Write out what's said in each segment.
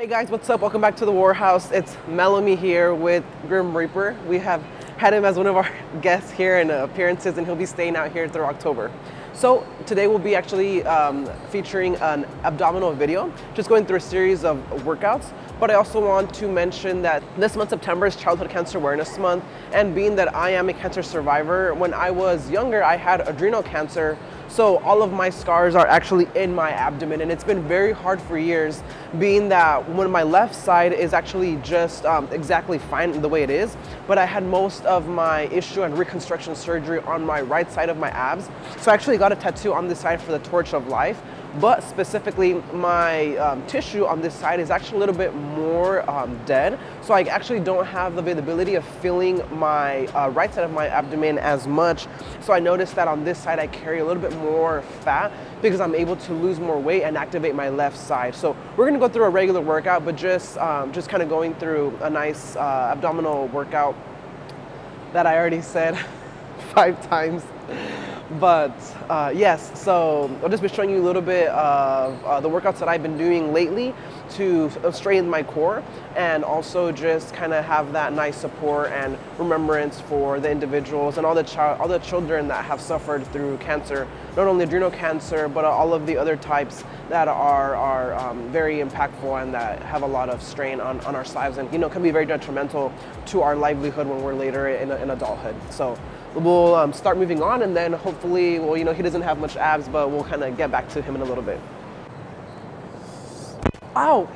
Hey guys, what's up? Welcome back to the Warhouse. It's Melanie here with Grim Reaper. We have had him as one of our guests here in appearances, and he'll be staying out here through October. So today we'll be actually featuring an abdominal video, just going through a series of workouts. But I also want to mention that this month, September, is Childhood Cancer Awareness Month. And being that I am a cancer survivor, when I was younger, I had adrenal cancer. So all of my scars are actually in my abdomen, and it's been very hard for years, being that when my left side is actually just exactly fine the way it is, but I had most of my issue and reconstruction surgery on my right side of my abs. So I actually got a tattoo on this side for the Torch of Life, but specifically my tissue on this side is actually a little bit more dead. So I actually don't have the availability of feeling my right side of my abdomen as much. So I noticed that on this side I carry a little bit more fat because I'm able to lose more weight and activate my left side. So we're gonna go through a regular workout, but just kind of going through a nice abdominal workout that I already said 5 times. But yes, so I'll just be showing you a little bit of the workouts that I've been doing lately to strengthen my core, and also just kind of have that nice support and remembrance for the individuals and all the children that have suffered through cancer, not only adrenal cancer, but all of the other types that are very impactful and that have a lot of strain on our lives, and can be very detrimental to our livelihood when we're later in adulthood. So we'll start moving on, and then hopefully, well, he doesn't have much abs, but we'll kind of get back to him in a little bit. Ow!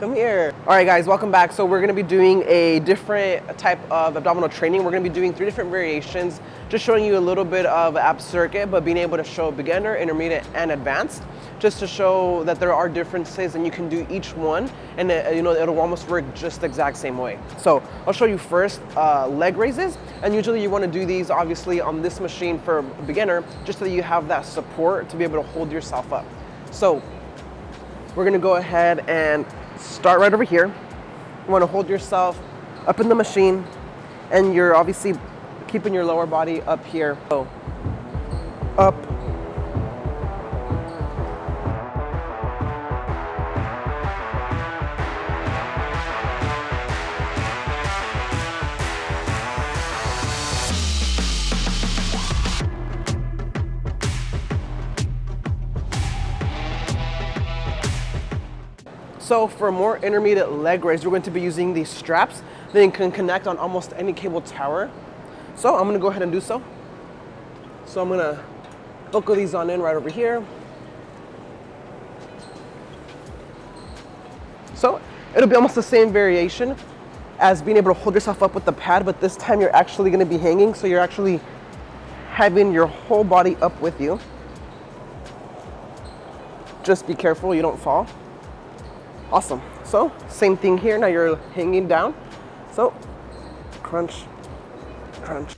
Come here. All right, guys, welcome back. So we're gonna be doing a different type of abdominal training. We're gonna be doing 3 different variations, just showing you a little bit of ab circuit, but being able to show beginner, intermediate, and advanced, just to show that there are differences and you can do each one, and it'll almost work just the exact same way. So I'll show you first leg raises, and usually you want to do these obviously on this machine for beginner, just so that you have that support to be able to hold yourself up. So we're gonna go ahead and start right over here. You want to hold yourself up in the machine, and you're obviously keeping your lower body up here. So up. So for more intermediate leg raise, we're going to be using these straps that you can connect on almost any cable tower. So I'm gonna go ahead and do so. So I'm gonna buckle these on in right over here. So it'll be almost the same variation as being able to hold yourself up with the pad, but this time you're actually gonna be hanging, so you're actually having your whole body up with you. Just be careful you don't fall. Awesome. So same thing here. Now you're hanging down. So crunch, crunch.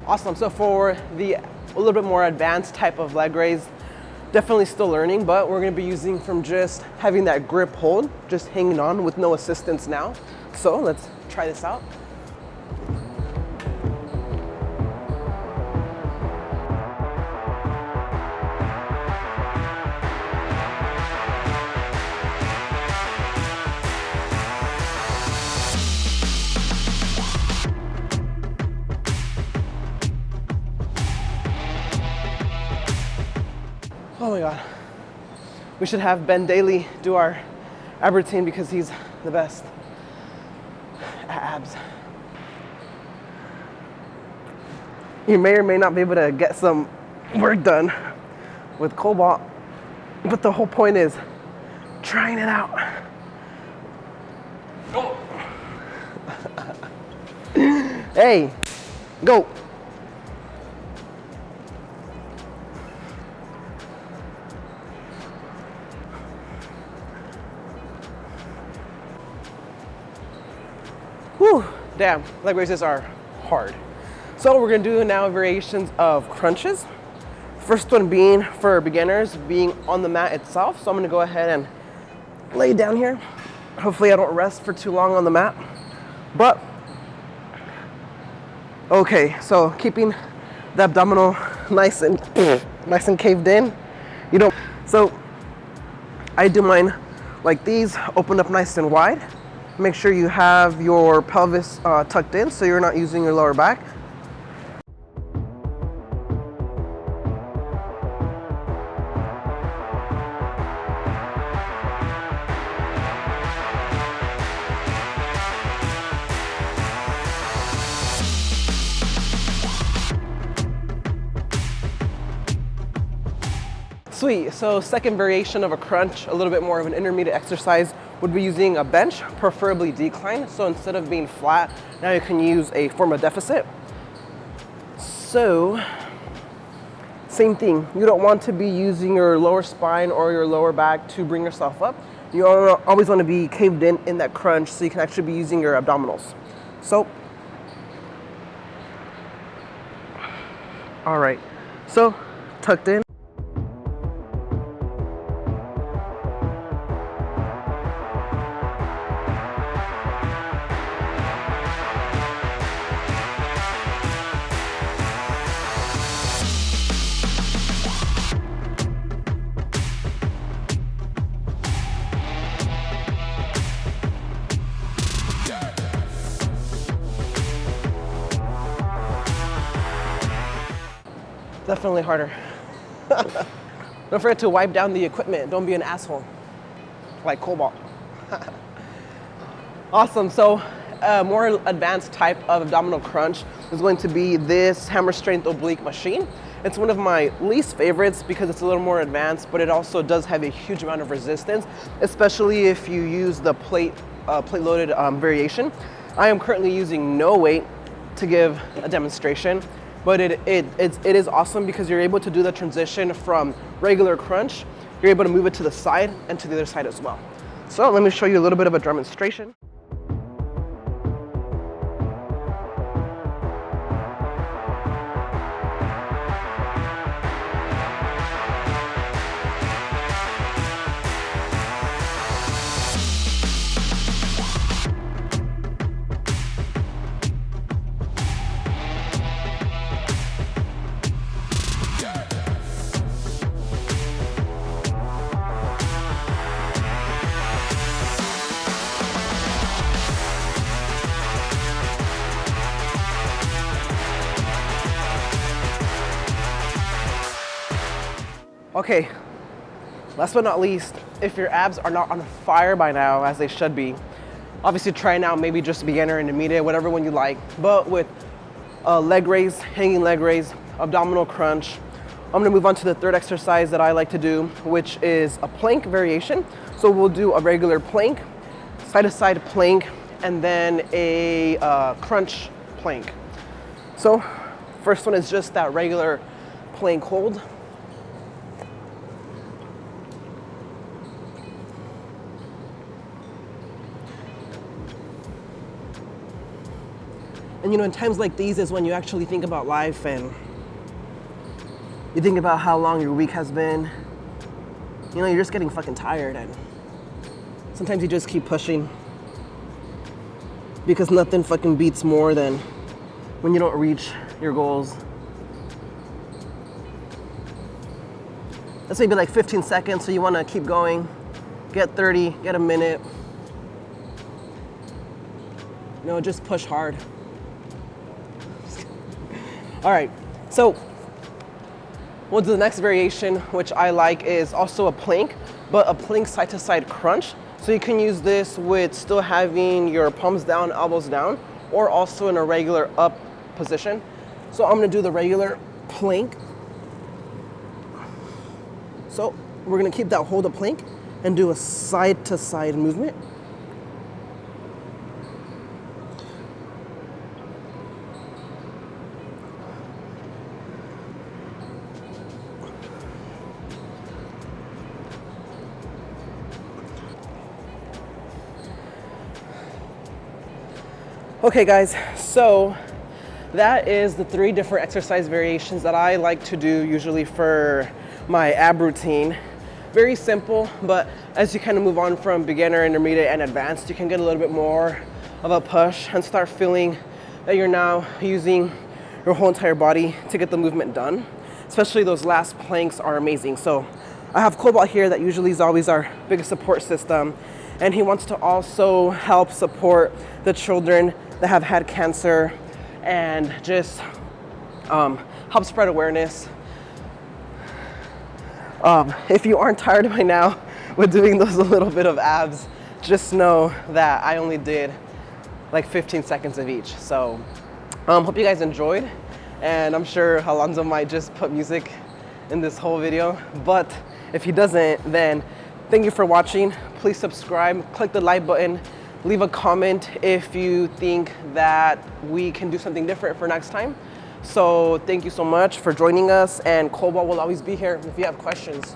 Awesome. So for a little bit more advanced type of leg raise, definitely still learning, but we're going to be using from just having that grip hold, just hanging on with no assistance now. So let's try this out. Oh my God. We should have Ben Daly do our ab routine because he's the best at abs. You may or may not be able to get some work done with Cobalt, but the whole point is trying it out. Go. Hey, go. Whew, damn, leg raises are hard. So we're gonna do now variations of crunches. First one being for beginners, being on the mat itself. So I'm gonna go ahead and lay down here. Hopefully I don't rest for too long on the mat. But, okay, so keeping the abdominal nice and caved in. So I do mine like these, open up nice and wide. Make sure you have your pelvis tucked in so you're not using your lower back. Sweet, so second variation of a crunch, a little bit more of an intermediate exercise, would be using a bench, preferably decline. So instead of being flat, now you can use a form of deficit. So, same thing, you don't want to be using your lower spine or your lower back to bring yourself up. You always want to be caved in that crunch so you can actually be using your abdominals. So, all right, so tucked in. Definitely harder. Don't forget to wipe down the equipment. Don't be an asshole, like Cobalt. Awesome, so a more advanced type of abdominal crunch is going to be this hammer strength oblique machine. It's one of my least favorites because it's a little more advanced, but it also does have a huge amount of resistance, especially if you use the plate loaded variation. I am currently using no weight to give a demonstration. But it is awesome because you're able to do the transition from regular crunch, you're able to move it to the side and to the other side as well. So let me show you a little bit of a demonstration. Okay, last but not least, if your abs are not on fire by now, as they should be, obviously try now maybe just beginner, intermediate, whatever one you like, but with leg raise, hanging leg raise, abdominal crunch, I'm gonna move on to the third exercise that I like to do, which is a plank variation. So we'll do a regular plank, side-to-side plank, and then a crunch plank. So first one is just that regular plank hold. And in times like these is when you actually think about life and you think about how long your week has been. You're just getting fucking tired and sometimes you just keep pushing because nothing fucking beats more than when you don't reach your goals. That's maybe like 15 seconds, so you want to keep going, get 30, get a minute. Just push hard. All right, so we'll do the next variation, which I like, is also a plank, but a plank side-to-side crunch. So you can use this with still having your palms down, elbows down, or also in a regular up position. So I'm gonna do the regular plank. So we're gonna keep that hold of plank and do a side-to-side movement. Okay guys, so that is the 3 different exercise variations that I like to do usually for my ab routine. Very simple, but as you kind of move on from beginner, intermediate, and advanced, you can get a little bit more of a push and start feeling that you're now using your whole entire body to get the movement done. Especially those last planks are amazing. So I have Cobalt here that usually is always our biggest support system, and he wants to also help support the children that have had cancer and just help spread awareness. If you aren't tired by now with doing those a little bit of abs, just know that I only did like 15 seconds of each. So hope you guys enjoyed, and I'm sure Alonso might just put music in this whole video, but if he doesn't, then thank you for watching. Please subscribe, click the like button, leave a comment if you think that we can do something different for next time. So thank you so much for joining us, and Cobalt will always be here if you have questions.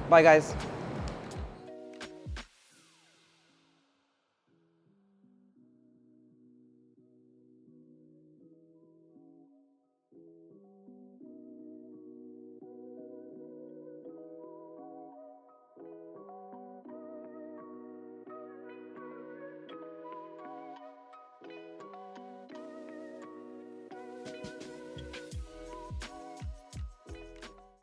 Bye guys.